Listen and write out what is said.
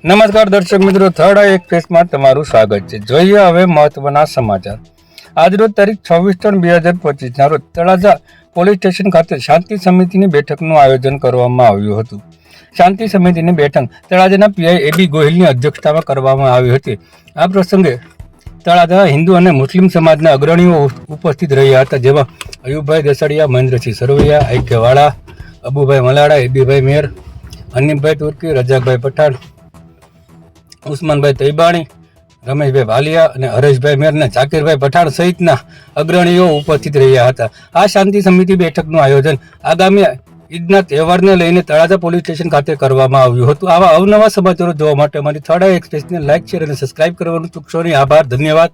નમસ્કાર દર્શક મિત્રો, થર્ડ આઈ એક્સપ્રેસમાં તમારું સ્વાગત છે. જોઈએ હવે મહત્વના સમાચાર. આજરોજ તારીખ 26/3/2025 રોજ તળાજા પોલીસ સ્ટેશન ખાતે શાંતિ સમિતિની બેઠકનું આયોજન કરવામાં આવ્યું હતું. શાંતિ સમિતિની બેઠક તળાજાના પીઆઈ એબી ગોહિલની અધ્યક્ષતામાં કરવામાં આવી હતી. આ પ્રસંગે તળાજા હિન્દુ અને મુસ્લિમ સમાજના અગ્રણીઓ ઉપસ્થિત રહ્યા હતા, જેમાં અયુબભાઈ દેસાડિયા, મહેન્દ્રસિંહ સરવૈયા, આઈકેવાળા, અબુભાઈ મલાડા, એબીભાઈ મેર, હનીફભાઈ તુર્કી, રજાકભાઈ પઠાણ, ઉસ્માનભાઈ તૈબાણી, રમેશભાઈ ભાલિયા અને હરેશભાઈ મેર અને ઝાકીરભાઈ પઠાણ સહિતના અગ્રણીઓ ઉપસ્થિત રહ્યા હતા. આ શાંતિ સમિતિ બેઠકનું આયોજન આગામી ઈદના તહેવારને લઈને તળાજા પોલીસ સ્ટેશન ખાતે કરવામાં આવ્યું હતું. આવા અવનવા સમાચારો જોવા માટે અમારી થર્ડ આઈ એક્સપ્રેસને લાઇક, શેર અને સબસ્ક્રાઇબ કરવાનું ચૂકશો નહીં. આભાર, ધન્યવાદ.